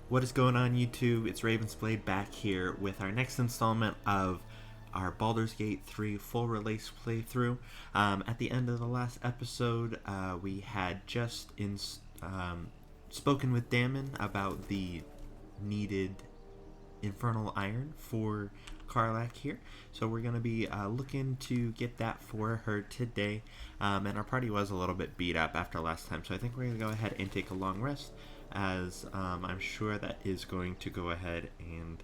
What is going on, YouTube? It's Ravensblade back here with our next installment of our Baldur's Gate 3 full release playthrough. At the end of the last episode, we had just spoken with Damon about the needed infernal iron for Karlach here. So we're going to be looking to get that for her today. And our party was a little bit beat up after last time, so I think we're going to go ahead and take a long rest, as I'm sure that is going to go ahead and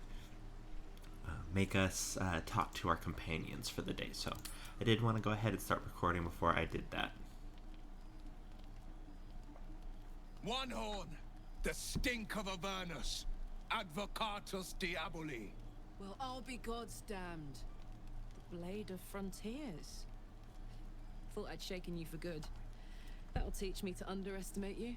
make us talk to our companions for the day. So I did want to go ahead and start recording before I did that. One horn, the stink of Avernus, advocatus diaboli. Well, I'll be God's damned. The blade of frontiers. Thought I'd shaken you for good. That'll teach me to underestimate you.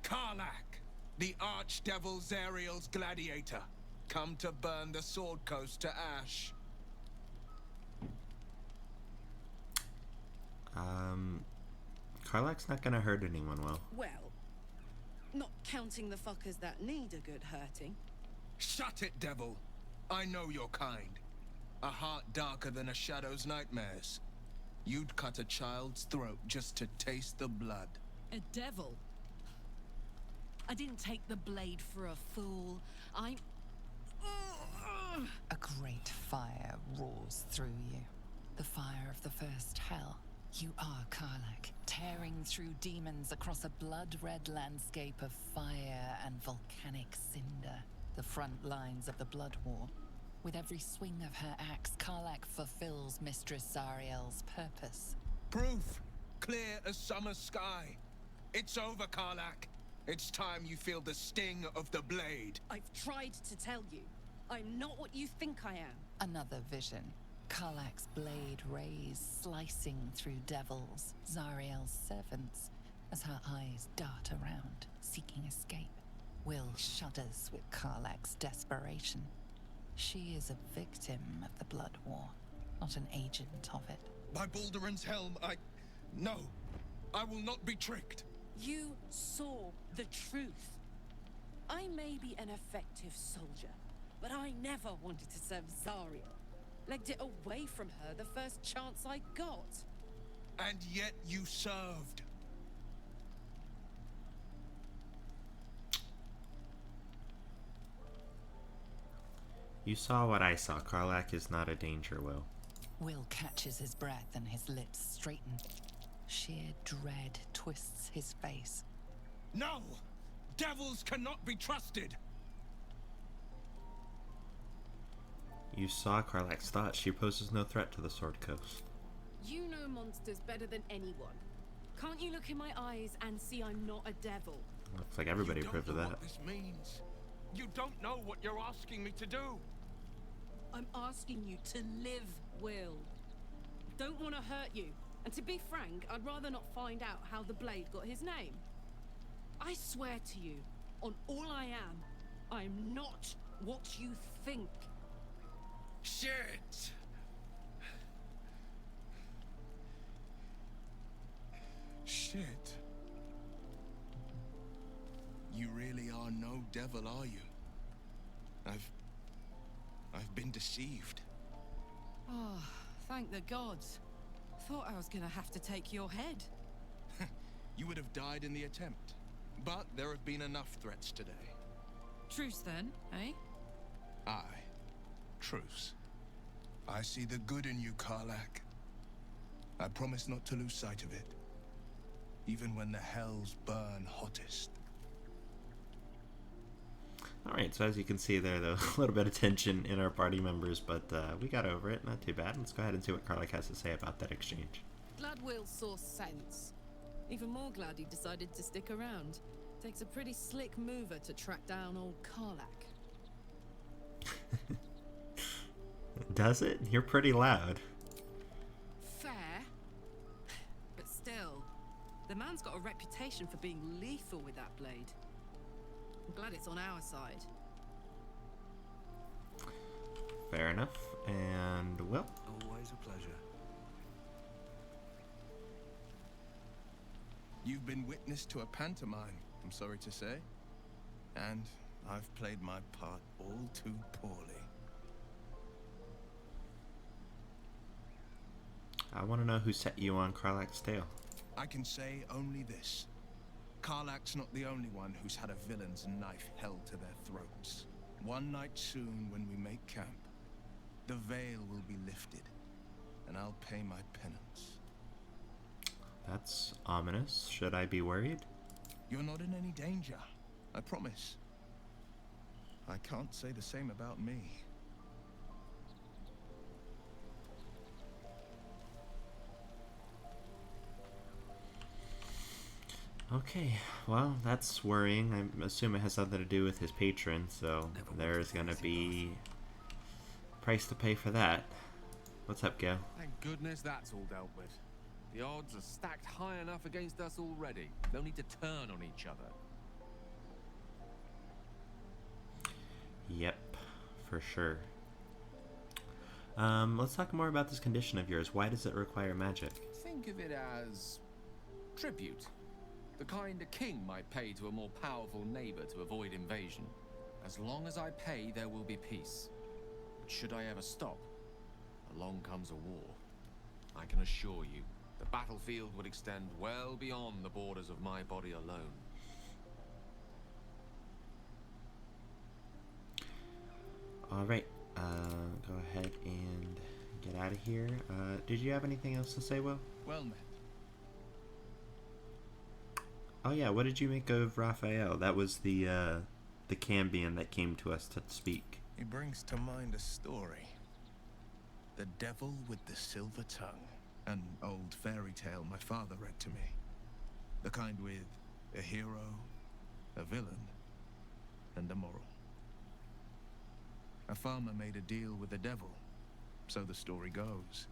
Karlach, the archdevil Zariel's gladiator, come to burn the Sword Coast to ash. Karlach's not gonna hurt anyone, well. Well, not counting the fuckers that need a good hurting. Shut it, devil. I know your kind. A heart darker than a shadow's nightmares. You'd cut a child's throat just to taste the blood. A devil? I didn't take the blade for a fool. I'm... A great fire roars through you. The fire of the first hell. You are Karlach, tearing through demons across a blood-red landscape of fire and volcanic cinder. The front lines of the blood war. With every swing of her axe, Karlach fulfills Mistress Zariel's purpose. Proof, clear as summer sky. It's over, Karlach. It's time you feel the sting of the blade. I've tried to tell you. I'm not what you think I am. Another vision. Karlach's blade rays slicing through devils, Zariel's servants, as her eyes dart around, seeking escape. Will shudders with Karlach's desperation. She is a victim of the blood war, not an agent of it. By Balduran's helm, No, I will not be tricked. You saw the truth. I may be an effective soldier, but I never wanted to serve Zariel. Legged it away from her the first chance I got. And yet you served. You saw what I saw. Karlach is not a danger, Will. Will catches his breath and his lips straighten. Sheer dread twists his face. No! Devils cannot be trusted! You saw Karlach's thoughts. She poses no threat to the Sword Coast. You know monsters better than anyone. Can't you look in my eyes and see I'm not a devil? Looks like everybody approved of that. What this means. You don't know what you're asking me to do. I'm asking you to live, Will. Don't want to hurt you. And to be frank, I'd rather not find out how the blade got his name. I swear to you, on all I am, I'm not what you think. Shit! Shit. You really are no devil, are you? I've been deceived. Oh, thank the gods. Thought I was gonna have to take your head. You would have died in the attempt. But there have been enough threats today. Truce then, eh? Aye. Truce. I see the good in you, Karlach. I promise not to lose sight of it. Even when the hells burn hottest. Alright, so as you can see there, a little bit of tension in our party members, but we got over it. Not too bad. Let's go ahead and see what Karlach has to say about that exchange. Glad Will saw sense. Even more glad he decided to stick around. Takes a pretty slick mover to track down old Karlach. Does it? You're pretty loud. Fair. But still, the man's got a reputation for being lethal with that blade. I'm glad it's on our side. Fair enough. And, well... Always a pleasure. You've been witness to a pantomime, I'm sorry to say. And I've played my part all too poorly. I want to know who set you on Karlak's tale. I can say only this. Karlak's not the only one who's had a villain's knife held to their throats. One night soon, when we make camp, the veil will be lifted, and I'll pay my penance. That's ominous. Should I be worried? You're not in any danger, I promise. I can't say the same about me. Okay, well, that's worrying. I assume it has something to do with his patron, so there's gonna be price to pay for that. What's up, Gil? Thank goodness that's all dealt with. The odds are stacked high enough against us already. They'll need to turn on each other. Yep, for sure. Let's talk more about this condition of yours. Why does it require magic? Think of it as tribute. The kind a king might pay to a more powerful neighbor to avoid invasion. As long as I pay, there will be peace. But should I ever stop, along comes a war. I can assure you, the battlefield would extend well beyond the borders of my body alone. Alright, go ahead and get out of here. Did you have anything else to say, Will? Well met. Oh yeah, what did you make of Raphael? That was the Cambion that came to us to speak. He brings to mind a story. The Devil with the Silver Tongue. An old fairy tale my father read to me. The kind with a hero, a villain, and a moral. A farmer made a deal with the devil, so the story goes.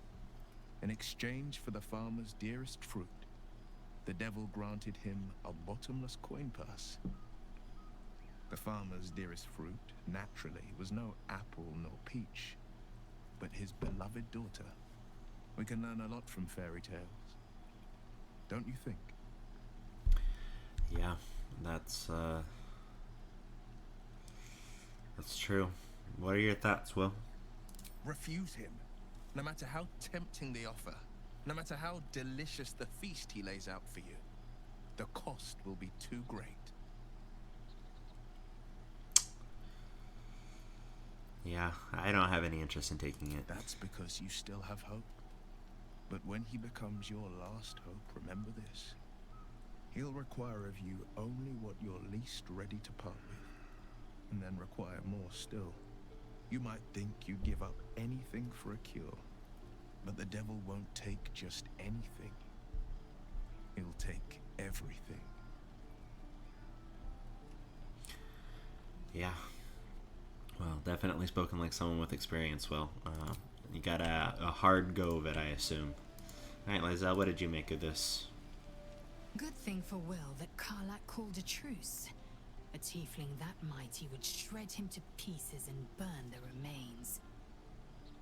In exchange for the farmer's dearest fruit, the devil granted him a bottomless coin purse. The farmer's dearest fruit, naturally, was no apple nor peach, but his beloved daughter. We can learn a lot from fairy tales, don't you think? Yeah, that's true. What are your thoughts, Will? Refuse him, no matter how tempting the offer, no matter how delicious the feast he lays out for you. The cost will be too great. Yeah, I don't have any interest in taking it. That's because you still have hope. But when he becomes your last hope, remember this. He'll require of you only what you're least ready to part with, and then require more still. You might think you'd give up anything for a cure, but the devil won't take just anything. He'll take everything. Yeah. Well, definitely spoken like someone with experience, Will. You got a hard go of it, I assume. Alright, Lizelle, what did you make of this? Good thing for Will that Karlak called a truce. A tiefling that mighty would shred him to pieces and burn the remains.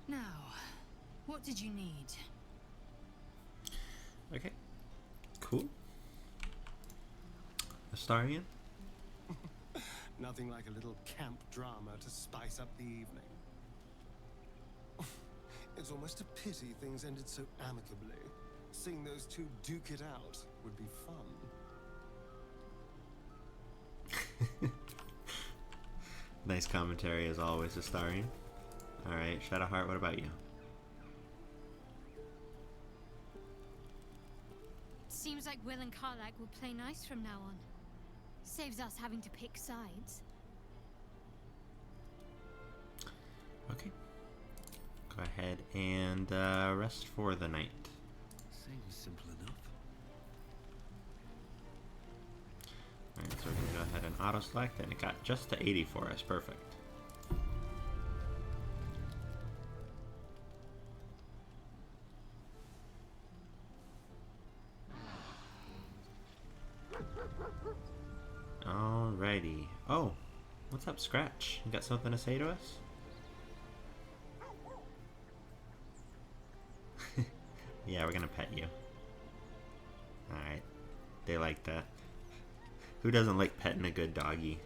Now, what did you need? Okay. Cool. Astarion? Nothing like a little camp drama to spice up the evening. It's almost a pity things ended so amicably. Seeing those two duke it out would be fun. Nice commentary as always, Astarion. Alright, Shadowheart, what about you? Seems like Will and Karlak will play nice from now on. Saves us having to pick sides. Okay. Go ahead and rest for the night. Seems simple enough. Alright, so we're going to go ahead and auto-select, and it got just to 80 for us. Perfect. Alrighty. Oh, what's up, Scratch? You got something to say to us? Yeah, we're gonna pet you. Alright. They like that. Who doesn't like petting a good doggy?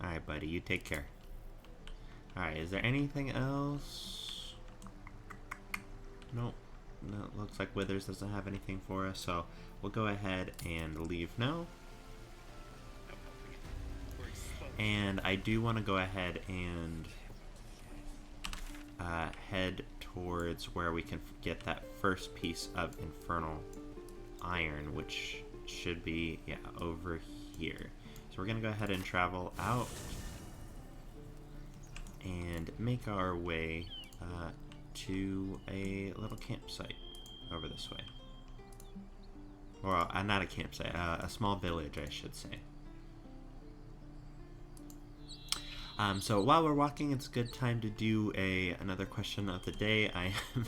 Alright, buddy, you take care. Alright, is there anything else? Nope. No, it looks like Withers doesn't have anything for us, so we'll go ahead and leave now. And I do want to go ahead and head towards where we can get that first piece of infernal iron, which should be, yeah, over here. So we're going to go ahead and travel out and make our way to a little campsite over this way. Or not a campsite, a small village, I should say. So while we're walking, it's a good time to do another question of the day. I am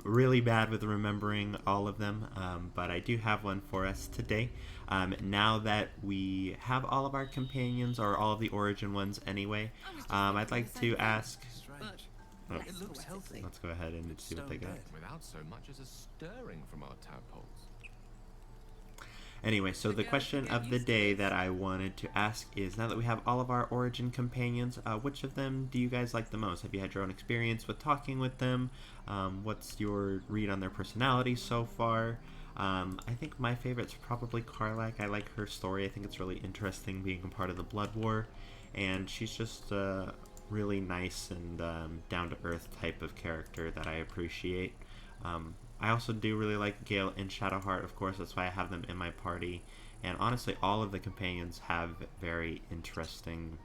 really bad with remembering all of them, but I do have one for us today. Now that we have all of our companions, or all of the origin ones anyway, I'd like to ask... Oh, It looks healthy. let's go ahead and see what they got. Without so much as a stirring from our tadpoles. Anyway, so the question of the day that I wanted to ask is, now that we have all of our origin companions, which of them do you guys like the most? Have you had your own experience with talking with them? What's your read on their personality so far? I think my favorite's probably Karlak. I like her story. I think it's really interesting being a part of the Blood War, and she's just a really nice and down-to-earth type of character that I appreciate. I also do really like Gale and Shadowheart, of course. That's why I have them in my party. And honestly, all of the companions have very interesting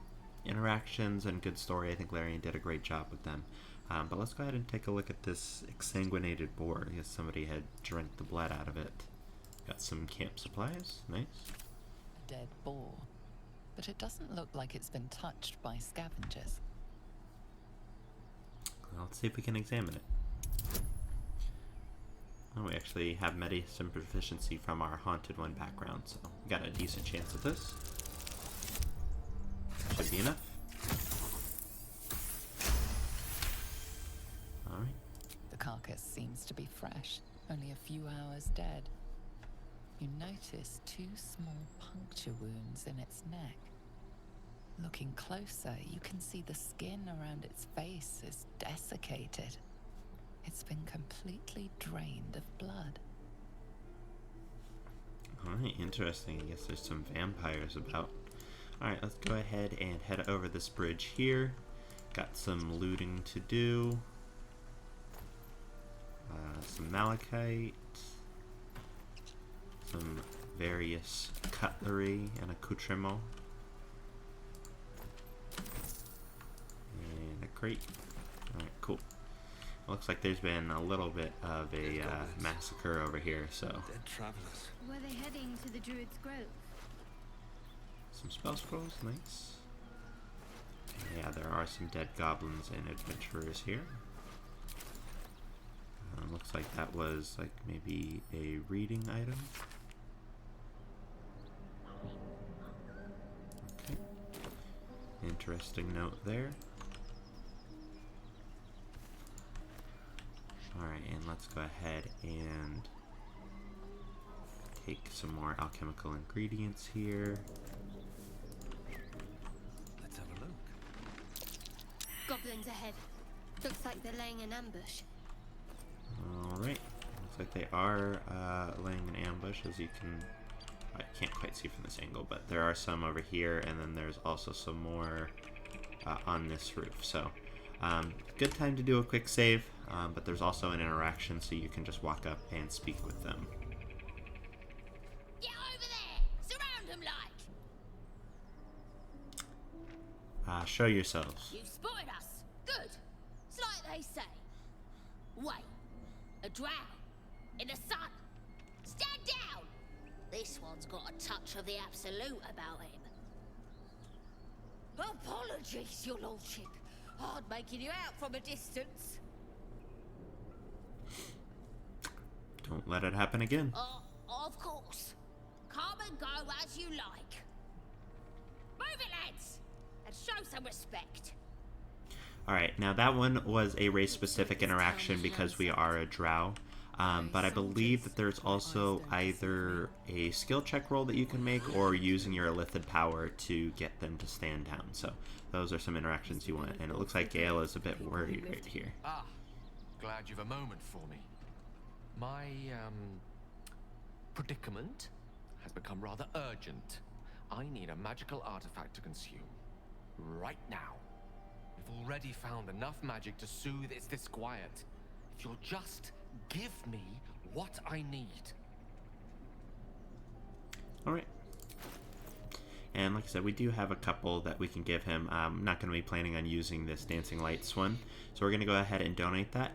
interactions and good story. I think Larian did a great job with them. But let's go ahead and take a look at this exsanguinated boar. I guess somebody had drank the blood out of it. Got some camp supplies. Nice. A dead boar. But it doesn't look like it's been touched by scavengers. Well, let's see if we can examine it. Oh, we actually have medicine proficiency from our haunted one background, so we got a decent chance at this. Should be enough. Alright. The carcass seems to be fresh, only a few hours dead. You notice 2 small puncture wounds in its neck. Looking closer, you can see the skin around its face is desiccated. It's been completely drained of blood. Alright, interesting. I guess there's some vampires about. Alright, let's go ahead and head over this bridge here. Got some looting to do. Some malachite. Some various cutlery and accoutrement. And a crate. Alright, cool. Looks like there's been a little bit of a massacre over here, so... Dead travelers. Were they heading to the Druid's Grove? Some spell scrolls, nice. Yeah, there are some dead goblins and adventurers here. Looks like that was like maybe a reading item. Okay. Interesting note there. Alright, and let's go ahead and take some more alchemical ingredients here. Let's have a look. Goblins ahead. Looks like they're laying an ambush. Alright, looks like they are laying an ambush, as you can... I can't quite see from this angle, but there are some over here, and then there's also some more on this roof. So, good time to do a quick save, but there's also an interaction, so you can just walk up and speak with them. Get over there! Surround them like! Show yourselves. You spotted us! Good! It's like they say. Wait. A drow. In the sun. Stand down! This one's got a touch of the absolute about him. Apologies, your lordship. Hard making you out from a distance. Don't let it happen again. Of course. Come and go as you like. Move it, lads! And show some respect. Alright, now that one was a race-specific interaction because we are a drow. But I believe that there's also either a skill check roll that you can make or using your illithid power to get them to stand down. So those are some interactions you want. And it looks like Gale is a bit worried right here. Ah, glad you've a moment for me. My, predicament has become rather urgent. I need a magical artifact to consume. Right now. We've already found enough magic to soothe its disquiet. If you'll just give me what I need. Alright. And like I said, we do have a couple that we can give him. I'm not going to be planning on using this Dancing Lights one, so we're going to go ahead and donate that.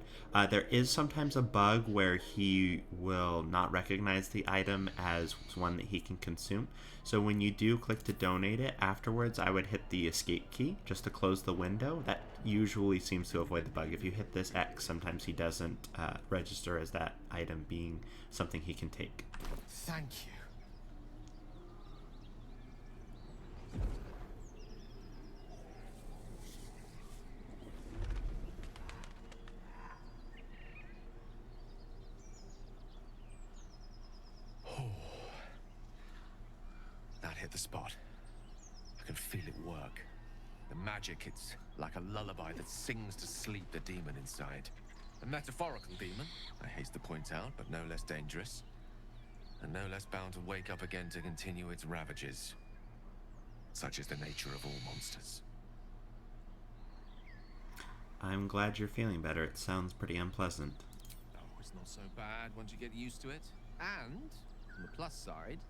There is sometimes a bug where he will not recognize the item as one that he can consume. So when you do click to donate it, afterwards I would hit the escape key just to close the window. That usually seems to avoid the bug. If you hit this X, sometimes he doesn't register as that item being something he can take. Thank you. That hit the spot. I can feel it work. The magic, it's like a lullaby that sings to sleep the demon inside. A metaphorical demon, I haste to point out, but no less dangerous. And no less bound to wake up again to continue its ravages. Such is the nature of all monsters. I'm glad you're feeling better. It sounds pretty unpleasant. Oh, it's not so bad once you get used to it. And, on the plus side,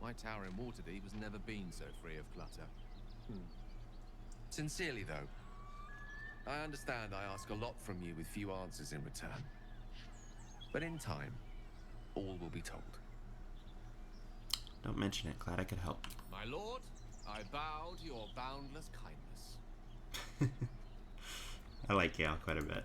my tower in Waterdeep has never been so free of clutter. Sincerely, though, I understand I ask a lot from you with few answers in return. But in time, all will be told. Don't mention it. Glad I could help. My lord, I bow to your boundless kindness. I like Gale quite a bit.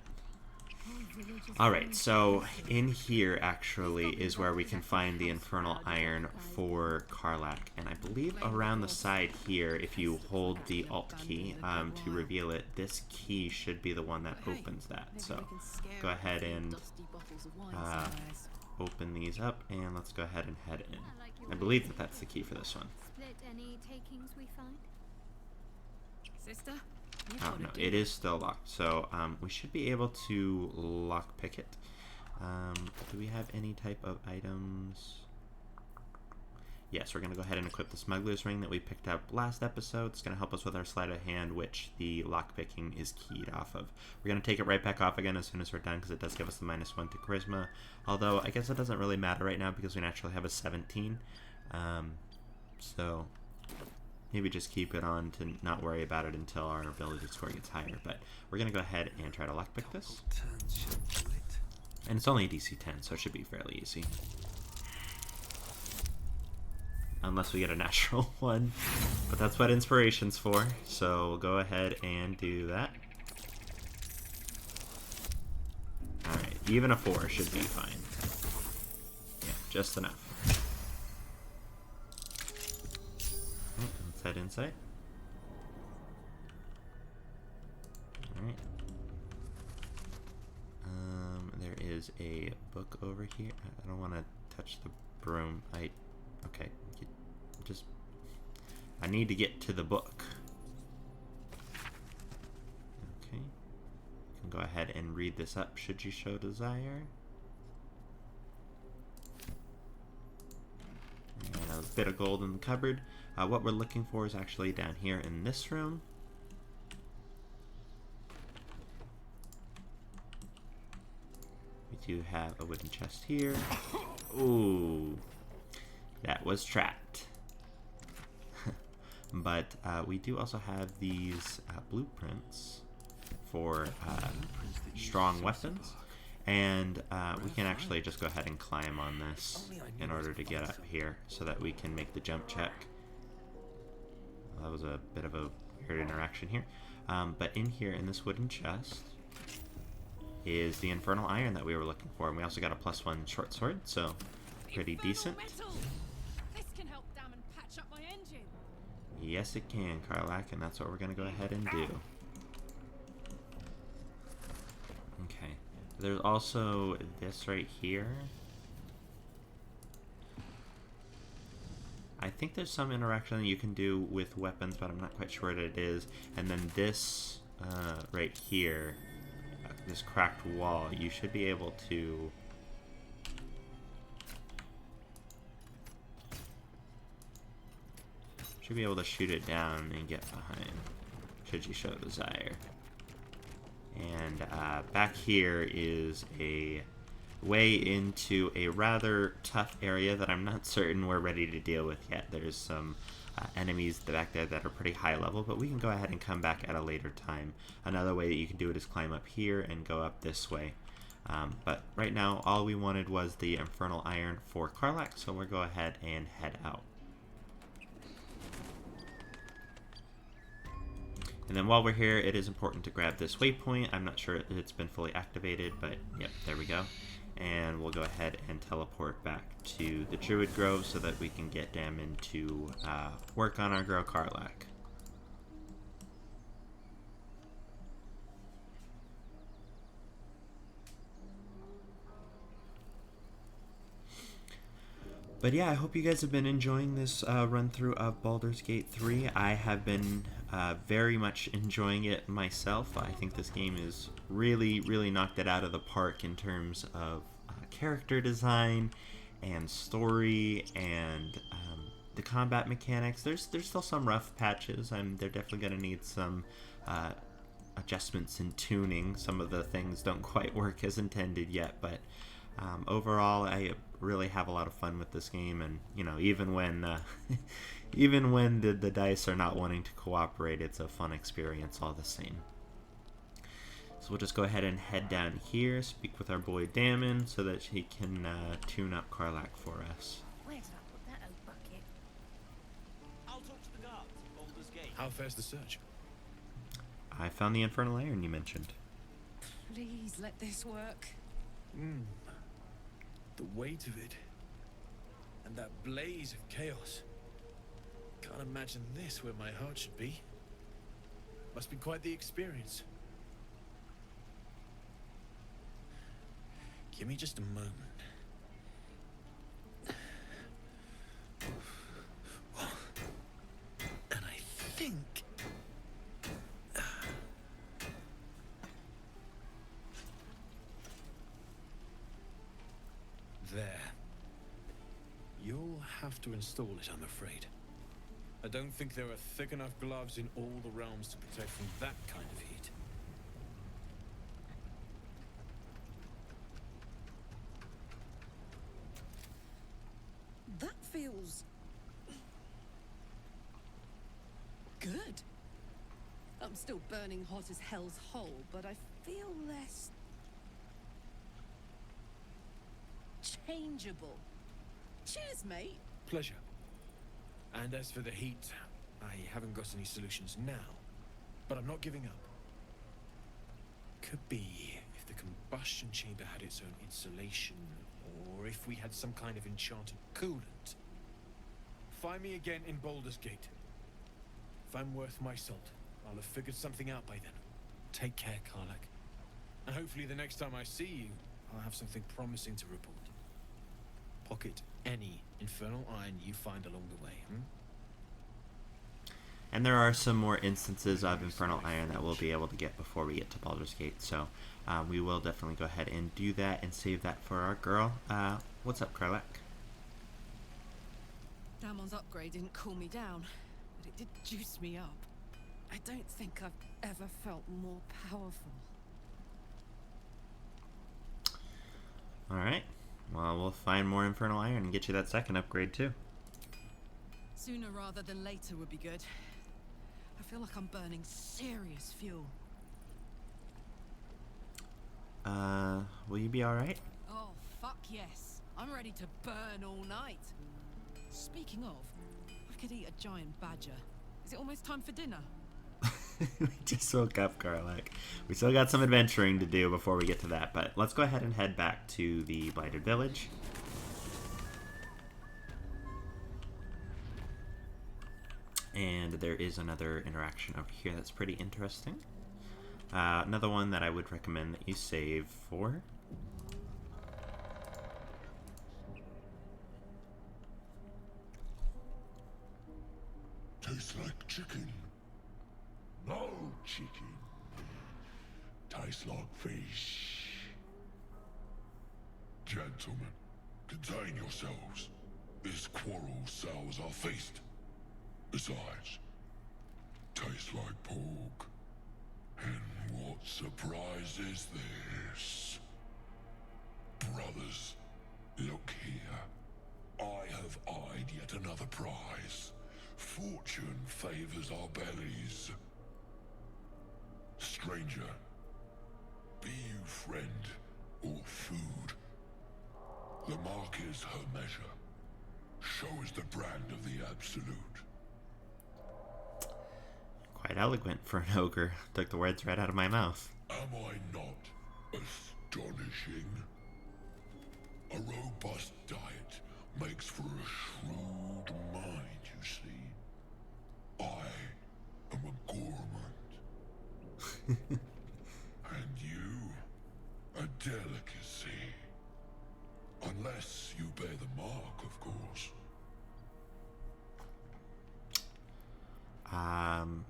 Alright, so in here actually is where we can find the Infernal Iron for Karlach. And I believe around the side here, if you hold the Alt key to reveal it, this key should be the one that opens that. So go ahead and open these up, and let's go ahead and head in. I believe that that's the key for this one. Split any takings we find? Sister? Oh, no, it is still locked. So we should be able to lockpick it. Do we have any type of items? Yes, we're going to go ahead and equip the Smuggler's Ring that we picked up last episode. It's going to help us with our sleight of hand, which the lockpicking is keyed off of. We're going to take it right back off again as soon as we're done, because it does give us the -1 to Charisma. Although, I guess it doesn't really matter right now because we naturally have a 17. So maybe just keep it on to not worry about it until our ability score gets higher. But we're going to go ahead and try to lockpick this. And it's only a DC 10, so it should be fairly easy. Unless we get a natural one. But that's what Inspiration's for. So we'll go ahead and do that. Alright, even a 4 should be fine. Yeah, just enough. Alright, let's head inside. Alright. There is a book over here. I don't want to touch the broom. Okay. I need to get to the book. Okay. You can go ahead and read this up should you show desire. And a bit of gold in the cupboard. What we're looking for is actually down here in this room. We do have a wooden chest here. Ooh. That was trapped. But we do also have these blueprints for strong weapons. And we can actually just go ahead and climb on this in order to get up here so that we can make the jump check. Well, that was a bit of a weird interaction here. But in here, in this wooden chest, is the Infernal Iron that we were looking for. And we also got a +1 short sword, so pretty decent. Yes, it can, Karlach, and that's what we're going to go ahead and do. Okay. There's also this right here. I think there's some interaction that you can do with weapons, but I'm not quite sure what it is. And then this right here, this cracked wall, you should be able to... should be able to shoot it down and get behind, should you show desire. And back here is a way into a rather tough area that I'm not certain we're ready to deal with yet. There's some enemies back there that are pretty high level, but we can go ahead and come back at a later time. Another way that you can do it is climb up here and go up this way. But right now, all we wanted was the Infernal Iron for Karlach, so we'll go ahead and head out. And then while we're here, it is important to grab this waypoint. I'm not sure if it's been fully activated, but yep, there we go. And we'll go ahead and teleport back to the Druid Grove so that we can get Damon to work on our girl Karlach. But yeah, I hope you guys have been enjoying this run-through of Baldur's Gate 3. I have been very much enjoying it myself. I think this game is really, really knocked it out of the park in terms of character design and story and the combat mechanics. There's still some rough patches. They're definitely going to need some adjustments and tuning. Some of the things don't quite work as intended yet, but overall, I really have a lot of fun with this game, and you know, even when even when the dice are not wanting to cooperate, it's a fun experience all the same. So we'll just go ahead and head down here, speak with our boy Damon, so that he can tune up Karlach for us. Where did I put that old bucket? I'll talk to the guards at Baldur's Gate. How fares the search? I found the Infernal Iron you mentioned. Please let this work. The weight of it. And that blaze of chaos. Can't imagine this where my heart should be. Must be quite the experience. Give me just a moment. And I think... There. You'll have to install it, I'm afraid. I don't think there are thick enough gloves in all the realms to protect from that kind of heat. That feels... good. I'm still burning hot as hell's hole, but I feel less... changeable. Cheers, mate. Pleasure. And as for the heat, I haven't got any solutions now, but I'm not giving up. Could be if the combustion chamber had its own insulation, or if we had some kind of enchanted coolant. Find me again in Baldur's Gate. If I'm worth my salt, I'll have figured something out by then. Take care, Karlach. And hopefully the next time I see you, I'll have something promising to report. Pocket any infernal iron you find along the way, And there are some more instances of Infernal Iron that we'll be able to get before we get to Baldur's Gate, so we will definitely go ahead and do that and save that for our girl. What's up, Karlach? Damon's upgrade didn't cool me down, but it did juice me up. I don't think I've ever felt more powerful. Alright, well, we'll find more Infernal Iron and get you that second upgrade too. Sooner rather than later would be good. I feel like I'm burning serious fuel. Will you be alright? Oh, fuck yes. I'm ready to burn all night. Speaking of, I could eat a giant badger. Is it almost time for dinner? We just woke up, Karlach. We still got some adventuring to do before we get to that, but let's go ahead and head back to the Blighted Village. And there is another interaction over here that's pretty interesting. Another one that I would recommend that you save for. Tastes like chicken. No chicken. Tastes like fish. Gentlemen, contain yourselves. This quarrel sours our feast. Besides, tastes like pork. And what surprise is this? Brothers, look here. I have eyed yet another prize. Fortune favors our bellies. Stranger, be you friend or food, the mark is her measure. Show us the brand of the absolute. Quite eloquent for an ogre. Took the words right out of my mouth. Am I not astonishing? A robust diet makes for a shrewd mind, you see. I am a gourmand. And you, a delicacy. Unless you bear the mark, of course.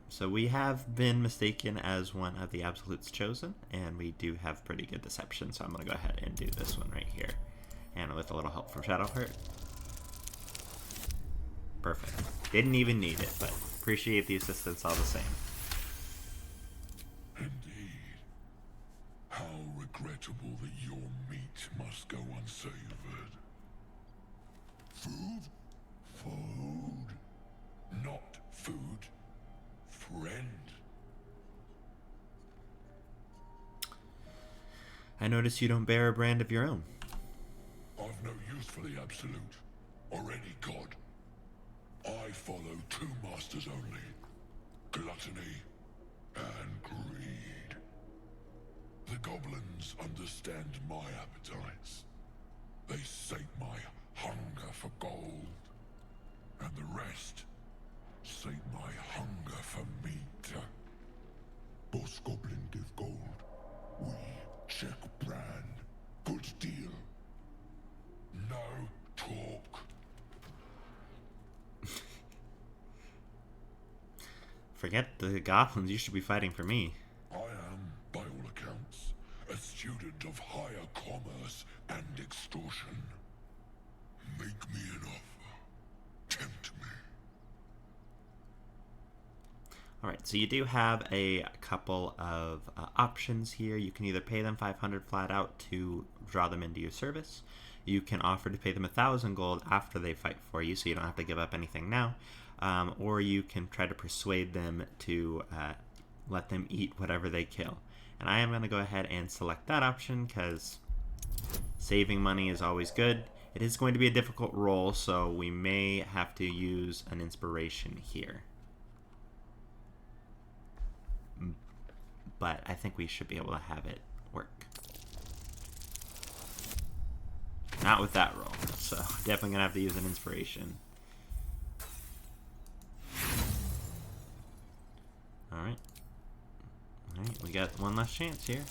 So we have been mistaken as one of the absolutes chosen, and we do have pretty good deception, so I'm going to go ahead and do this one right here. And with a little help from Shadowheart. Perfect. Didn't even need it, but appreciate the assistance all the same. Indeed. How regrettable that your meat must go unsavored. Food? Food. Not food. Friend. I notice you don't bear a brand of your own. I've no use for the absolute, or any god. I follow two masters only. Gluttony and greed. The goblins understand my appetites. They sate my hunger for gold. And the rest sate my hunger for meat. Boss goblin give gold. We check brand. Good deal. No talk. Forget the goblins, you should be fighting for me. I am, by all accounts, a student of higher commerce and extortion. Make me an offer. Tempt me. Alright, so you do have a couple of options here. You can either pay them 500 flat out to draw them into your service. You can offer to pay them 1,000 gold after they fight for you, so you don't have to give up anything now. Or you can try to persuade them to let them eat whatever they kill. And I am going to go ahead and select that option because saving money is always good. It is going to be a difficult roll, so we may have to use an inspiration here. But I think we should be able to have it work. Not with that roll, so definitely gonna have to use an inspiration. Alright. Alright, we got one last chance here.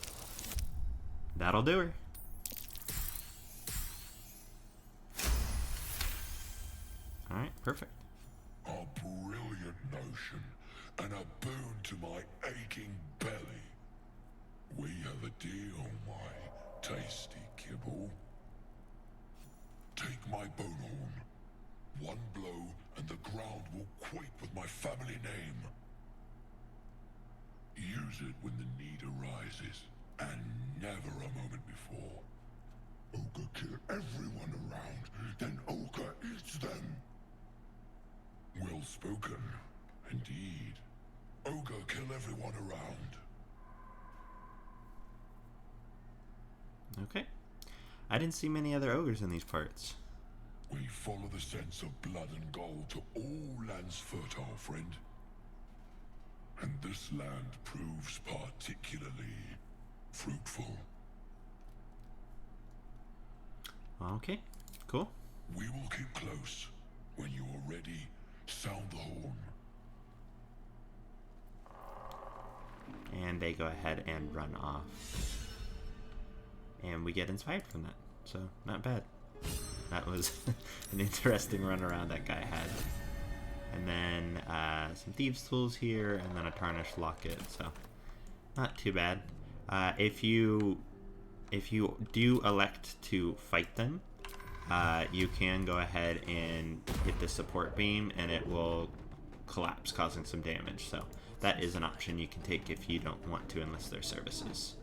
That'll do her. Alright, perfect. A brilliant notion, and a boon to my aching belly. We have a deal, my tasty kibble. Take my bone horn. One blow, and the ground will quake with my family name. Use it when the need arises, and never a moment before. Ogre kill everyone around, then Ogre eats them. Well spoken, indeed. Ogre kill everyone around. Okay. I didn't see many other ogres in these parts. We follow the sense of blood and gold to all lands fertile, friend. And this land proves particularly fruitful. Okay, cool. We will keep close. When you are ready, sound the horn. And they go ahead and run off. And we get inspired from that, so not bad. That was an interesting run around that guy had. And then some thieves tools here, and then a tarnished locket, so not too bad. If you do elect to fight them, you can go ahead and hit the support beam, and it will collapse, causing some damage. So that is an option you can take if you don't want to enlist their services.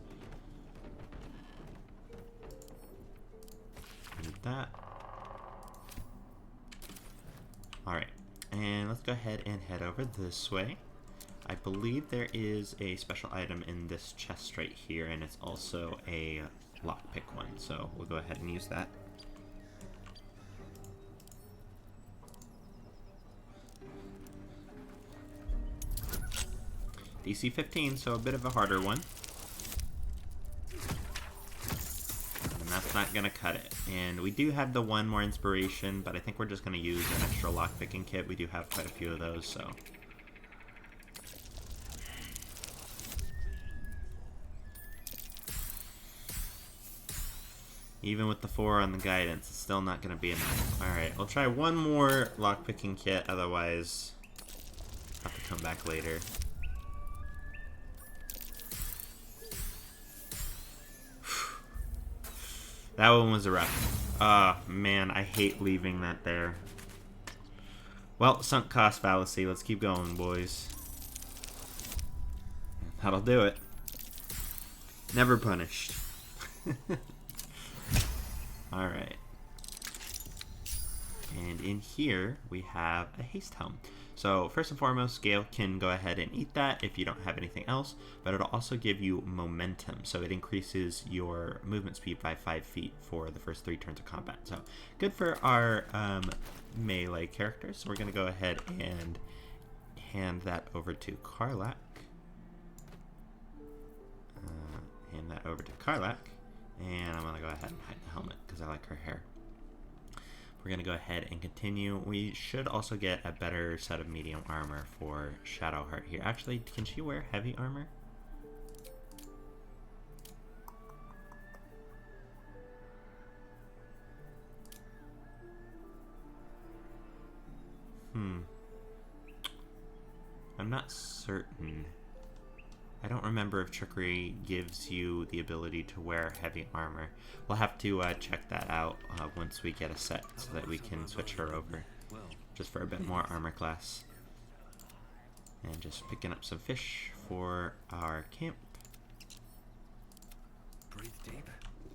Need that. Alright, and let's go ahead and head over this way. I believe there is a special item in this chest right here, and it's also a lockpick one, so we'll go ahead and use that. DC 15, so a bit of a harder one. And that's not going to cut it. And we do have the one more inspiration, but I think we're just going to use an extra lockpicking kit. We do have quite a few of those, so... Even with the 4 on the guidance, it's still not going to be enough. Alright, I'll try one more lockpicking kit, otherwise I'll have to come back later. That one was a rough. Man, I hate leaving that there. Well, sunk cost fallacy. Let's keep going, boys. That'll do it. Never punished. Alright. And in here, we have a haste helm. So, first and foremost, Gale can go ahead and eat that if you don't have anything else, but it'll also give you momentum, so it increases your movement speed by 5 feet for the first 3 turns of combat. So, good for our melee characters. So we're going to go ahead and hand that over to Karlach. Hand that over to Karlach, and I'm going to go ahead and hide the helmet because I like her hair. We're going to go ahead and continue. We should also get a better set of medium armor for Shadowheart here. Actually, can she wear heavy armor? I'm not certain. I don't remember if trickery gives you the ability to wear heavy armor. We'll have to check that out once we get a set so that we can switch her over just for a bit more armor class. And just picking up some fish for our camp. Breathe deep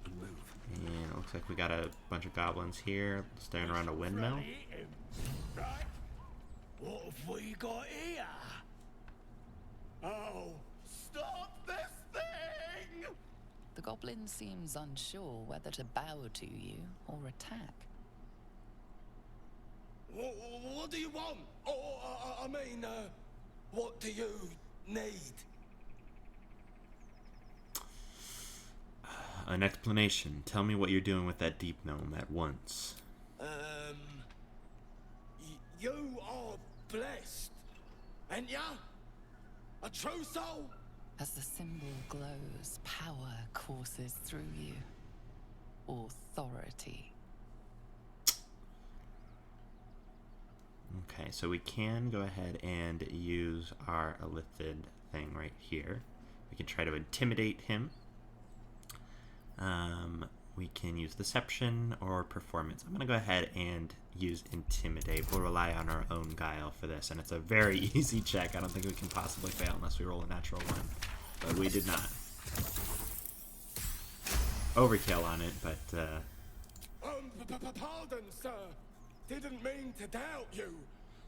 and move. And it looks like we got a bunch of goblins here staring around a windmill. Right? What have we got here? Oh, stop this thing! The goblin seems unsure whether to bow to you or attack. What do you want? I mean, what do you need? An explanation. Tell me what you're doing with that deep gnome at once. You are blessed, ain't ya? A true soul? As the symbol glows, power courses through you. Authority. Okay, so we can go ahead and use our Elithid thing right here. We can try to intimidate him. We can use deception or performance. I'm going to go ahead and use intimidate. We'll rely on our own guile for this, and it's a very easy check. I don't think we can possibly fail unless we roll a natural 1, but we did not. Overkill on it, but Pardon, sir. Didn't mean to doubt you.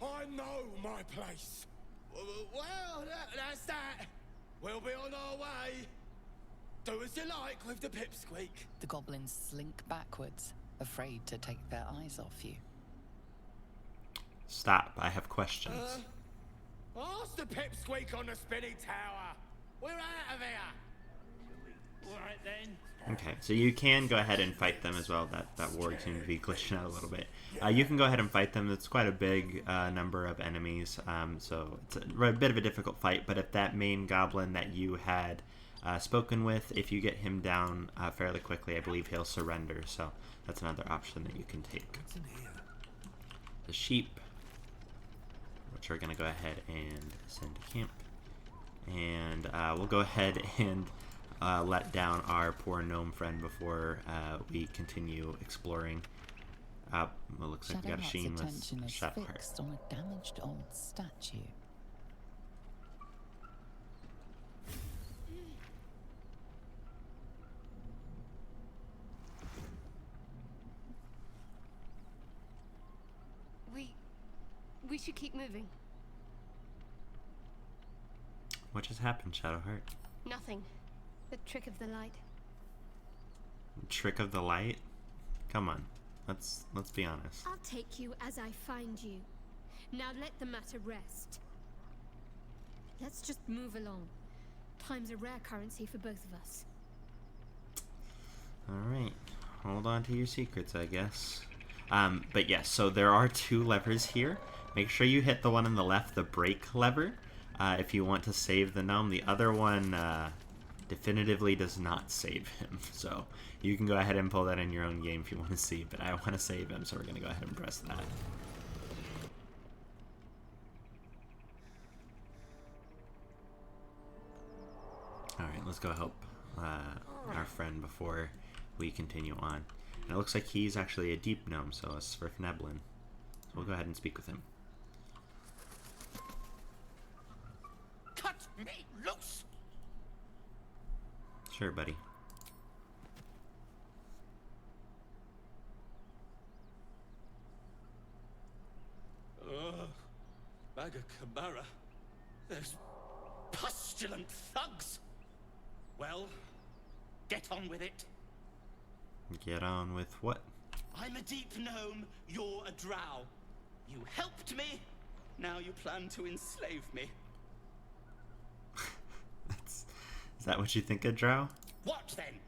I know my place. Well, that's that. We'll be on our way. Do as you like with the pipsqueak. The goblins slink backwards, afraid to take their eyes off you. stop. I have questions. Ask the pipsqueak on the spinny tower. We're out of here. All right then. Okay, so you can go ahead and fight them as well. That ward seemed to be glitching out a little bit. You can go ahead and fight them. It's quite a big number of enemies, so it's a bit of a difficult fight. But if that main goblin that you had spoken with, if you get him down fairly quickly, I believe he'll surrender. So that's another option that you can take. The sheep, which we're going to go ahead and send to camp. And we'll go ahead and let down our poor gnome friend before we continue exploring. It looks like we got a Sheen with Shadowheart. Fixed on a damaged old statue. We should keep moving. What just happened, Shadowheart? Nothing. The trick of the light. Trick of the light? Come on. Let's be honest. I'll take you as I find you. Now let the matter rest. Let's just move along. Time's a rare currency for both of us. Alright. Hold on to your secrets, I guess. But yes, so there are 2 levers here. Make sure you hit the one on the left, the brake lever, if you want to save the gnome. The other one definitively does not save him. So you can go ahead and pull that in your own game if you want to see, but I want to save him, so we're going to go ahead and press that. Alright, let's go help our friend before we continue on. And it looks like he's actually a deep gnome, so a Svirfneblin. So we'll go ahead and speak with him. Cut me loose! Sure, buddy. Maga Kamara. Those pustulant thugs. Well, get on with it. Get on with what? I'm a deep gnome, you're a drow. You helped me, now you plan to enslave me. Is that what you think of Drow? What then?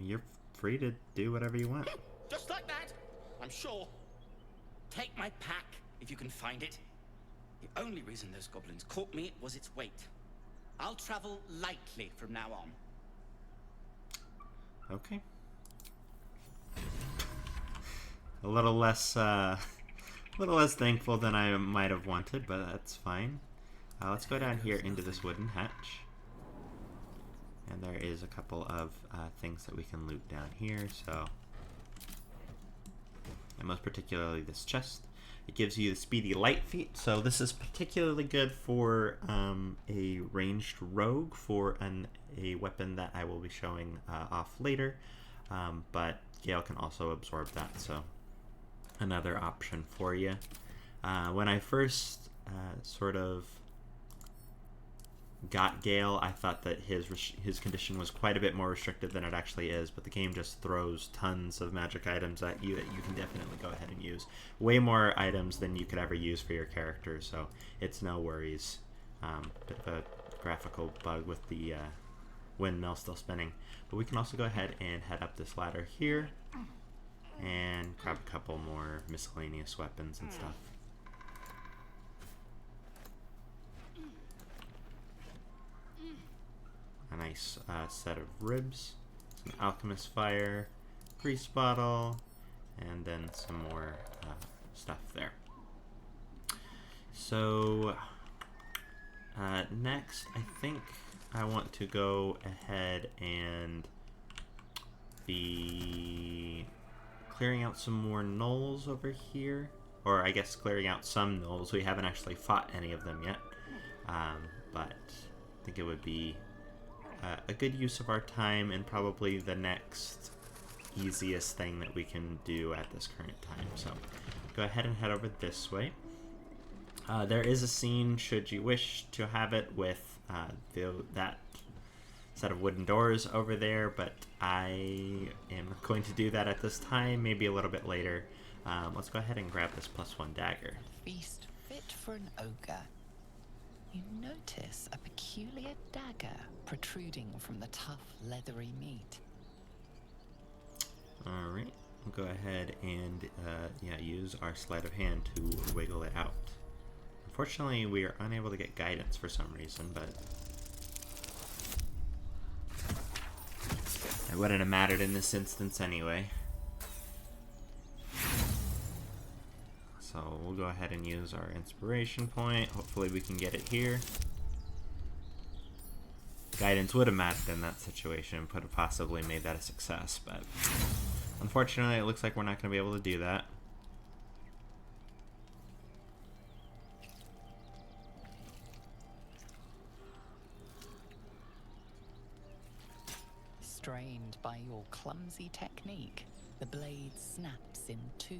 You're free to do whatever you want. Just like that, I'm sure. Take my pack, if you can find it. The only reason those goblins caught me was its weight. I'll travel lightly from now on. Okay. A little less thankful than I might have wanted, but that's fine. Let's go down here into this wooden hatch. And there is a couple of things that we can loot down here, so... And most particularly this chest. It gives you the speedy light feat, so this is particularly good for a ranged rogue, for a weapon that I will be showing off later. But Gale can also absorb that, so another option for you. When I first sort of got Gale, I thought that his condition was quite a bit more restricted than it actually is, but the game just throws tons of magic items at you that you can definitely go ahead and use. Way more items than you could ever use for your character, so it's no worries. Bit of a graphical bug with the windmill still spinning. But we can also go ahead and head up this ladder here and grab a couple more miscellaneous weapons and stuff. A nice set of ribs, some alchemist fire, grease bottle, and then some more stuff there. So next, I think I want to go ahead and be clearing out some more gnolls over here, or I guess clearing out some gnolls. We haven't actually fought any of them yet, but I think it would be a good use of our time, and probably the next easiest thing that we can do at this current time. So go ahead and head over this way. There is a scene, should you wish to have it, with that set of wooden doors over there, but I am going to do that at this time, maybe a little bit later. Let's go ahead and grab this +1 dagger. Feast fit for an ogre. You notice a peculiar peculiar dagger protruding from the tough, leathery meat. Alright, we'll go ahead and use our sleight of hand to wiggle it out. Unfortunately, we are unable to get guidance for some reason, but it wouldn't have mattered in this instance anyway. So we'll go ahead and use our inspiration point. Hopefully we can get it here. Guidance would have mattered in that situation, could have possibly made that a success, but unfortunately it looks like we're not going to be able to do that. Strained by your clumsy technique, the blade snaps in two.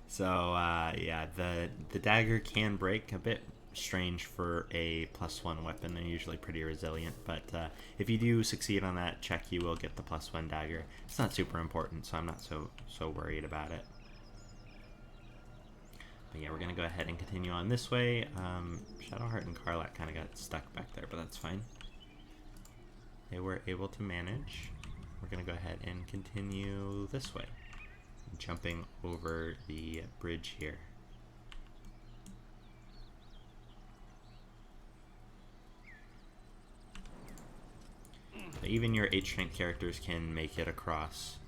So, yeah, the dagger can break a bit. Strange for a +1 weapon. They're usually pretty resilient, but if you do succeed on that check, you will get the +1 dagger. It's not super important, so I'm not so worried about it. But yeah, we're gonna go ahead and continue on this way. Shadowheart and Karlak kind of got stuck back there, but that's fine. They were able to manage. We're gonna go ahead and continue this way, jumping over the bridge here. Even your 8 strength characters can make it across.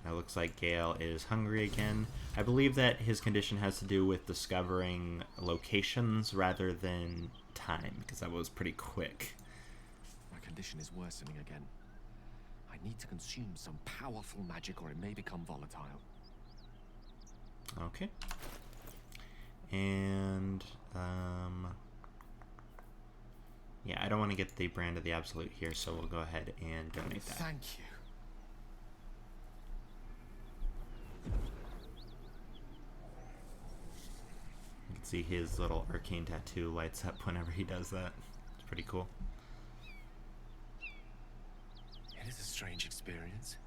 It looks like Gale is hungry again. I believe that his condition has to do with discovering locations rather than time, because that was pretty quick. My condition is worsening again. I need to consume some powerful magic or it may become volatile. Okay. And, yeah, I don't want to get the Brand of the Absolute here, so we'll go ahead and donate that. Thank you. You can see his little arcane tattoo lights up whenever he does that. It's pretty cool. It is a strange experience.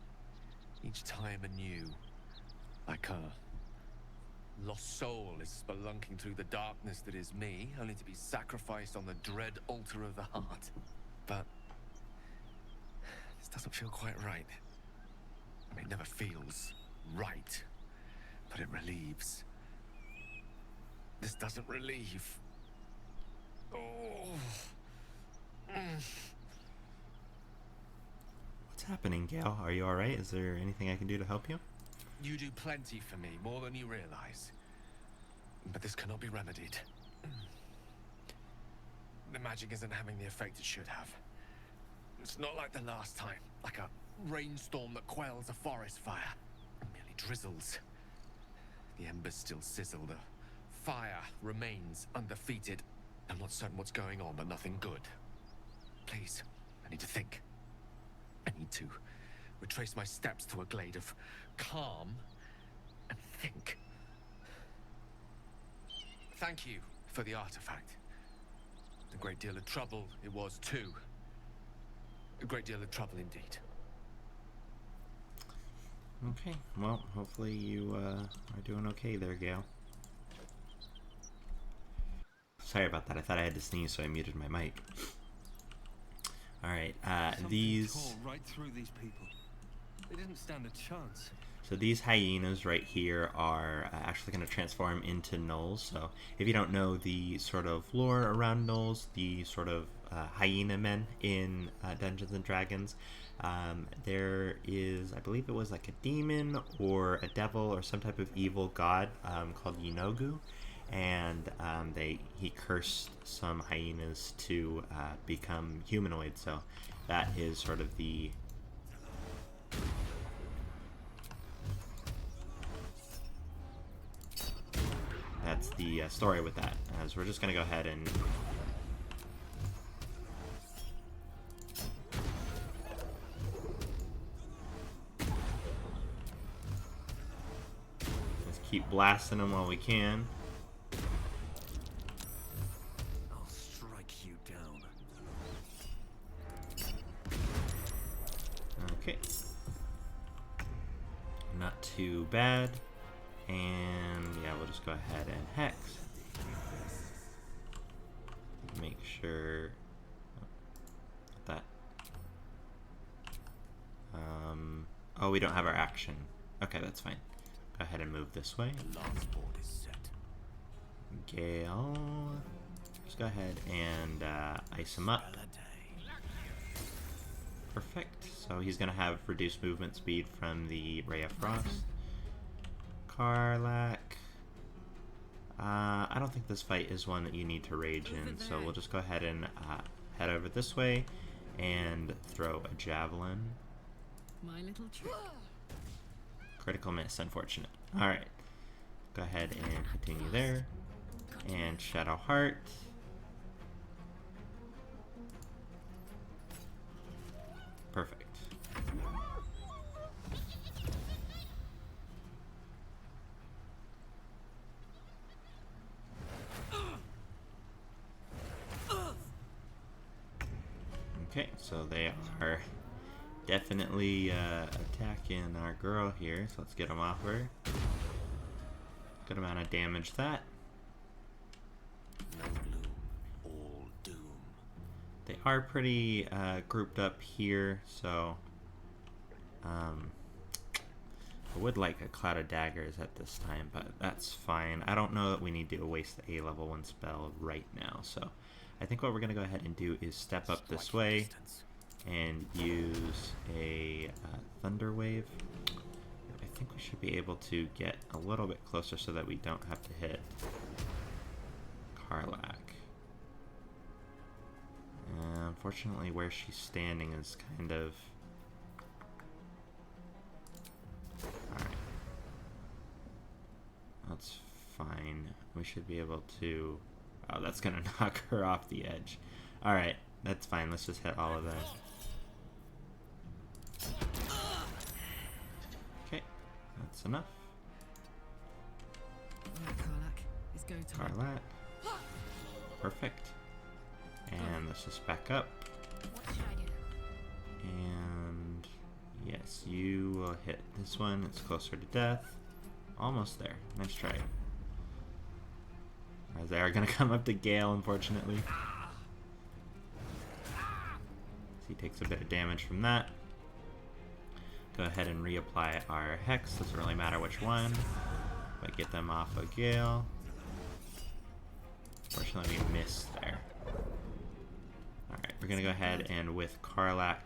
Each time anew. Like a lost soul is spelunking through the darkness that is me, only to be sacrificed on the dread altar of the heart. But this doesn't feel quite right. I mean, it never feels right, but it relieves. This doesn't relieve. Oh. What's happening, Gale? Are you alright? Is there anything I can do to help you? You do plenty for me, more than you realize. But this cannot be remedied. The magic isn't having the effect it should have. It's not like the last time, like a rainstorm that quells a forest fire. It merely drizzles. The embers still sizzle, the fire remains undefeated. I'm not certain what's going on, but nothing good. Please, I need to think. I need to retrace my steps to a glade of calm and think. Thank you for the artifact. A great deal of trouble it was too. A great deal of trouble indeed. Okay, well, hopefully you are doing okay there, Gale. Sorry about that. I thought I had to sneeze, so I muted my mic. Alright, these... tore right through these people. They didn't stand a chance. So these hyenas right here are actually going to transform into gnolls. So if you don't know the sort of lore around gnolls, the sort of hyena men in Dungeons and Dragons, there is, I believe it was like a demon or a devil or some type of evil god called Yinogu, and he cursed some hyenas to become humanoid. So that is sort of the story with that. So we're just gonna go ahead and just keep blasting them while we can. I'll strike you down. Okay. Not too bad. And yeah, we'll just go ahead and hex. sure that. Oh, we don't have our action. Okay, that's fine. Go ahead and move this way. The last board is set. Gale. Just go ahead and ice him up. Perfect. So he's going to have reduced movement speed from the Ray of Frost. Karlak. I don't think this fight is one that you need to rage in, so we'll just go ahead and head over this way and throw a javelin. My little trick. Critical miss, unfortunate. Alright. Go ahead and continue there. And Shadow Heart. Perfect. Okay, so they are definitely attacking our girl here, so let's get them off her. Good amount of damage that. No gloom, all doom. They are pretty grouped up here, so I would like a Cloud of Daggers at this time, but that's fine. I don't know that we need to waste the A level 1 spell right now, so I think what we're going to go ahead and do is step up this way and use a Thunder Wave. I think we should be able to get a little bit closer so that we don't have to hit Karlak. Unfortunately, where she's standing is kind of... Alright. That's fine. We should be able to... Oh, that's gonna knock her off the edge. Alright, that's fine. Let's just hit all of that. Okay, that's enough. Alright, Karlak. It's go time. Karlak. Perfect. And let's just back up. What should I do? And yes, you will hit this one. It's closer to death. Almost there. Nice try. As they are going to come up to Gale, unfortunately. He takes a bit of damage from that. Go ahead and reapply our Hex. Doesn't really matter which one. But get them off of Gale. Unfortunately, we missed there. Alright, we're going to go ahead and with Karlak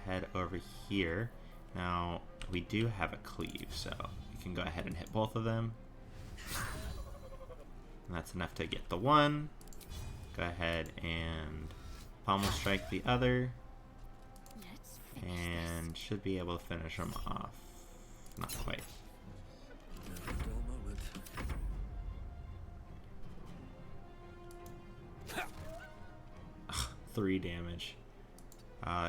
head over here. Now, we do have a cleave, so we can go ahead and hit both of them. And that's enough to get the one. Go ahead and pommel strike the other. And should be able to finish them off. Not quite. 3 damage.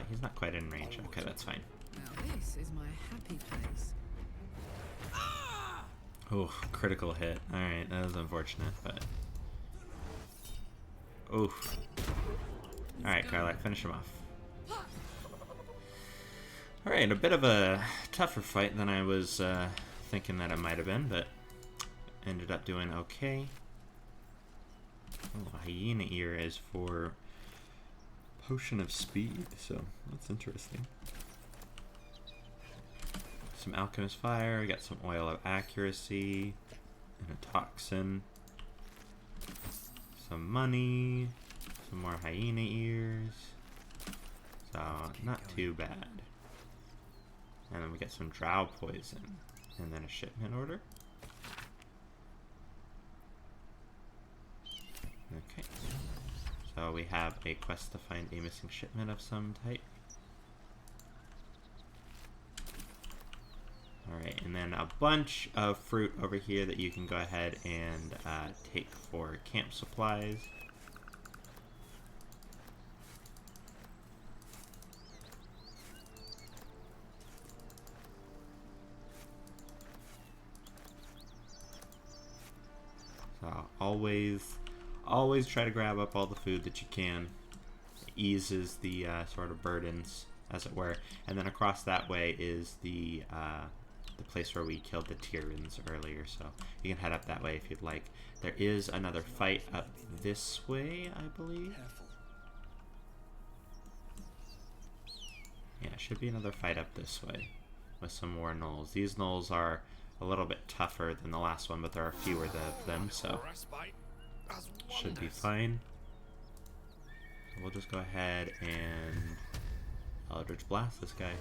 He's not quite in range. Okay, that's fine. Now this is my happy place. Oh, critical hit. Alright, that was unfortunate, but... Oof. Alright, Karlak, finish him off. Alright, a bit of a tougher fight than I was thinking that it might have been, but ended up doing okay. Oh, Hyena Ear is for Potion of Speed, so that's interesting. Some Alchemist Fire, got some Oil of Accuracy, and a Toxin. Some money, some more Hyena Ears. So, not too bad. And then we get some Drow Poison, and then a shipment order. Okay. So we have a quest to find a missing shipment of some type. Alright, and then a bunch of fruit over here that you can go ahead and take for camp supplies. So always try to grab up all the food that you can. It eases the sort of burdens, as it were. And then across that way is the place where we killed the Tyrans earlier, so you can head up that way if you'd like. There is another fight up this way, I believe. Yeah, should be another fight up this way with some more gnolls. These gnolls are a little bit tougher than the last one, but there are fewer of them, so should be fine. We'll just go ahead and Eldritch Blast this guy.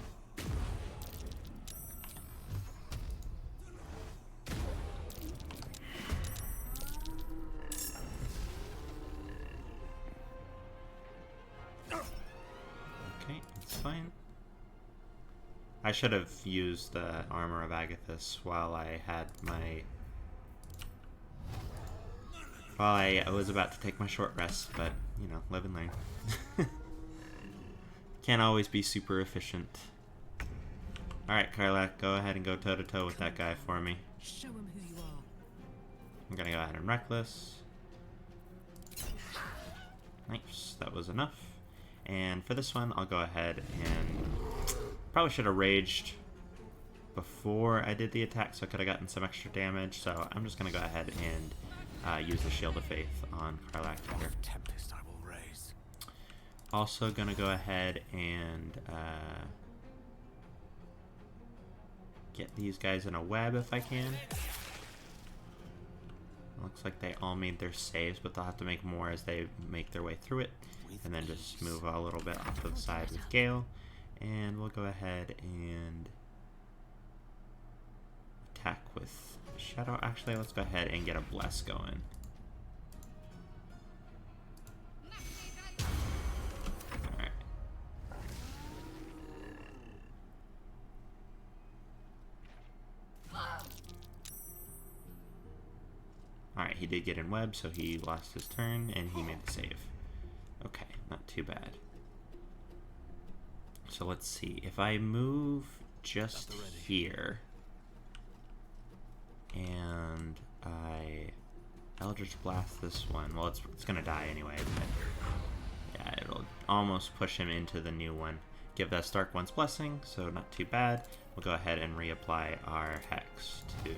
Okay, it's fine. I should have used the Armor of Agathis while I had my... While I was about to take my short rest, but, you know, live and learn. Can't always be super efficient. Alright, Karlak, go ahead and go toe-to-toe with that guy for me. Show him who you are. I'm gonna go ahead and Reckless. Nice, that was enough. And for this one, I'll go ahead and... Probably should have raged before I did the attack, so I could have gotten some extra damage. So I'm just going to go ahead and use the Shield of Faith on Karlak here. Tempest I will raise. Also going to go ahead and get these guys in a web if I can. Looks like they all made their saves, but they'll have to make more as they make their way through it. And then just move a little bit off to the side with Gale. And we'll go ahead and attack with Shadow. Actually, let's go ahead and get a Bless going. Alright. Alright, he did get in web, so he lost his turn, and he made the save. Okay, not too bad. So let's see, if I move just here, and I Eldritch Blast this one, well, it's gonna die anyway, but yeah, it'll almost push him into the new one. Give that Stark One's Blessing, so not too bad. We'll go ahead and reapply our Hex to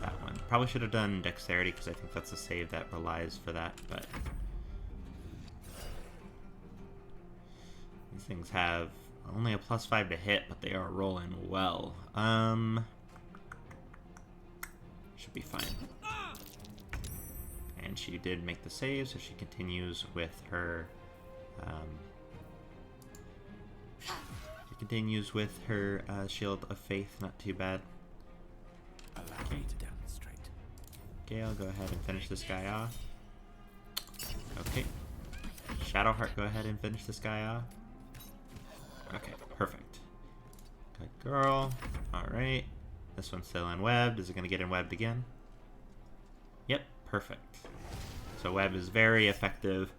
that one. Probably should have done Dexterity, because I think that's a save that relies for that, but... These things have only a +5 to hit, but they are rolling well. Should be fine. And she did make the save, so she continues with her... Shield of Faith. Not too bad. Allow me to demonstrate. Gale, go ahead and finish this guy off. Okay. Shadowheart, go ahead and finish this guy off. Okay, perfect. Good girl. Alright. This one's still in webbed. Is it going to get in webbed again? Yep, perfect. So web is very effective.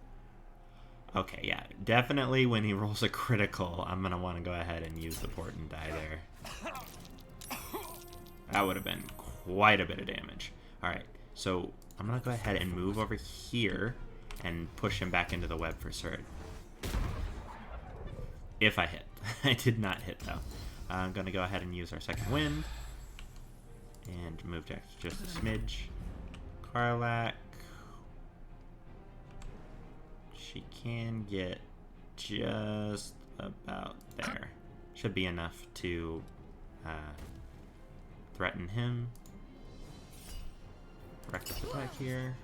Okay, yeah. Definitely when he rolls a critical, I'm going to want to go ahead and use the port and die there. That would have been quite a bit of damage. Alright, so I'm going to go ahead and move over here and push him back into the web for Surd. If I hit. I did not hit, though. I'm going to go ahead and use our second wind. And move Jack just a smidge. Karlak. She can get just about there. Should be enough to threaten him. Reckless attack here.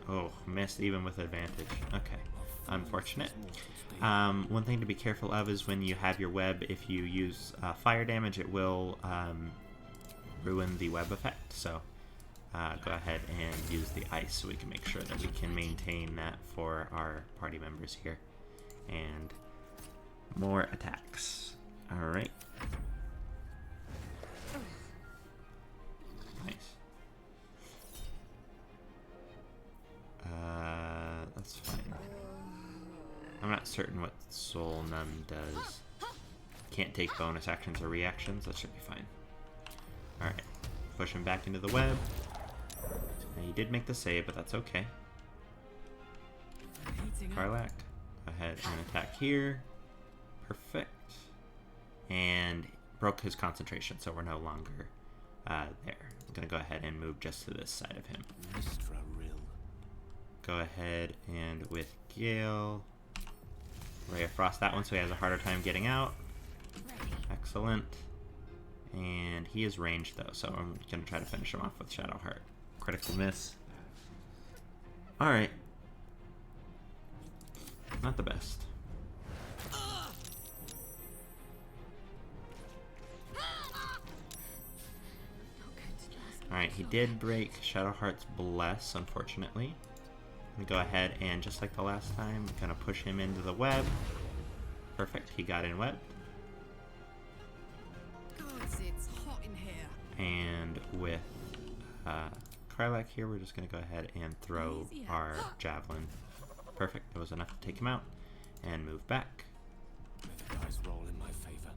Oh, missed even with advantage. Okay. Unfortunate. One thing to be careful of is when you have your web, if you use fire damage, it will ruin the web effect. So go ahead and use the ice so we can make sure that we can maintain that for our party members here. And more attacks. Alright. Nice. That's fine. I'm not certain what Soul Numb does. Can't take bonus actions or reactions. That should be fine. Alright. Push him back into the web. Now, he did make the save, but that's okay. Karlak, go ahead and attack here. Perfect. And broke his concentration, so we're no longer There. I'm going to go ahead and move just to this side of him. Go ahead and with Gale, Ray of Frost that one so he has a harder time getting out. Excellent. And he is ranged though, so I'm going to try to finish him off with Shadowheart. Critical miss. Alright. Not the best. Alright, he did break Shadowheart's Bless, unfortunately. I'm gonna go ahead and, just like the last time, I'm gonna push him into the web. Perfect, he got in webbed. Gods, it's hot in here. And with Krylak here, we're just gonna go ahead and throw our javelin. Perfect, that was enough to take him out. And move back.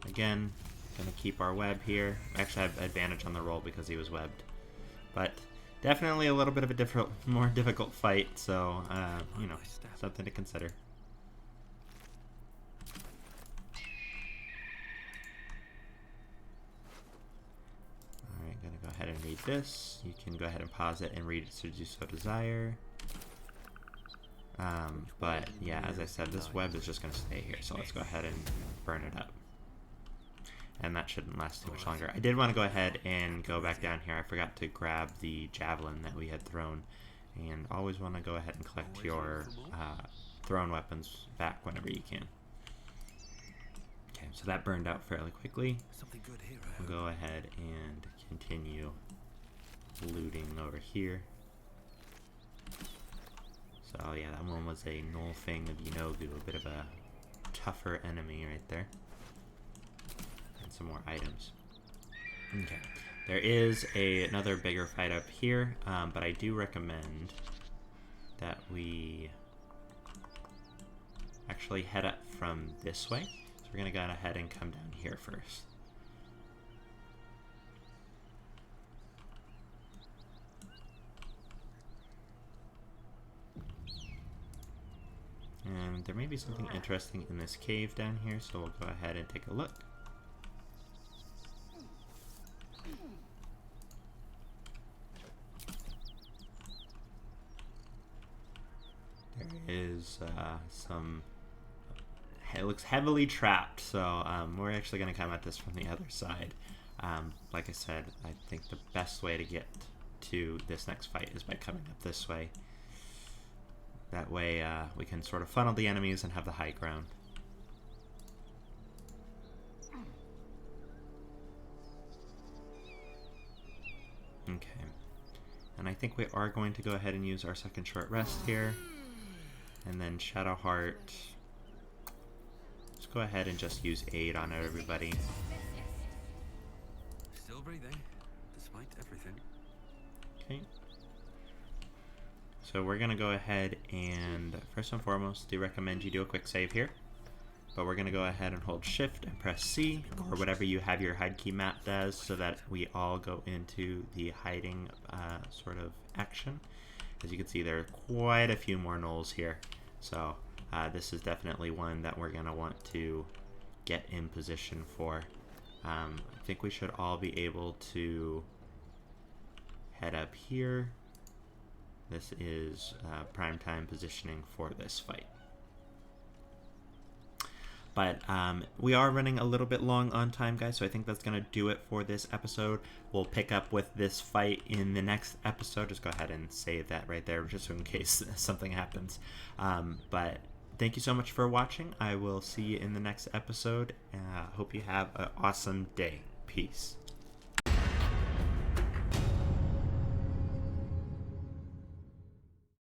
Again, gonna keep our web here. Actually, I have advantage on the roll because he was webbed. But definitely a little bit of a more difficult fight, so, you know, something to consider. Alright, gonna go ahead and read this. You can go ahead and pause it and read it should you so desire. But yeah, as I said, this web is just gonna stay here, so let's go ahead and burn it up. And that shouldn't last too much longer. I did want to go ahead and go back down here. I forgot to grab the javelin that we had thrown. And always want to go ahead and collect your thrown weapons back whenever you can. Okay, so that burned out fairly quickly. We'll go ahead and continue looting over here. So yeah, that one was a Nullfang of Yinogu, a bit of a tougher enemy right there. Some more items. Okay, there is another bigger fight up here, but I do recommend that we actually head up from this way. So we're gonna go ahead and come down here first. And there may be something interesting in this cave down here, so we'll go ahead and take a look. Is it looks heavily trapped, so we're actually going to come at this from the other side. Like I said, I think the best way to get to this next fight is by coming up this way. That way we can sort of funnel the enemies and have the high ground. Okay, and I think we are going to go ahead and use our second short rest here. And then Shadowheart. Let's go ahead and just use aid on everybody. Still breathing, despite everything. Okay. So we're gonna go ahead and first and foremost, do recommend you do a quick save here. But we're gonna go ahead and hold Shift and press C, or whatever you have your hide key mapped as, so that we all go into the hiding sort of action. As you can see, there are quite a few more gnolls here. So this is definitely one that we're going to want to get in position for. I think we should all be able to head up here. This is prime time positioning for this fight. But we are running a little bit long on time, guys, so I think that's going to do it for this episode. We'll pick up with this fight in the next episode. Just go ahead and save that right there, just in case something happens. But thank you so much for watching. I will see you in the next episode. Hope you have an awesome day. Peace.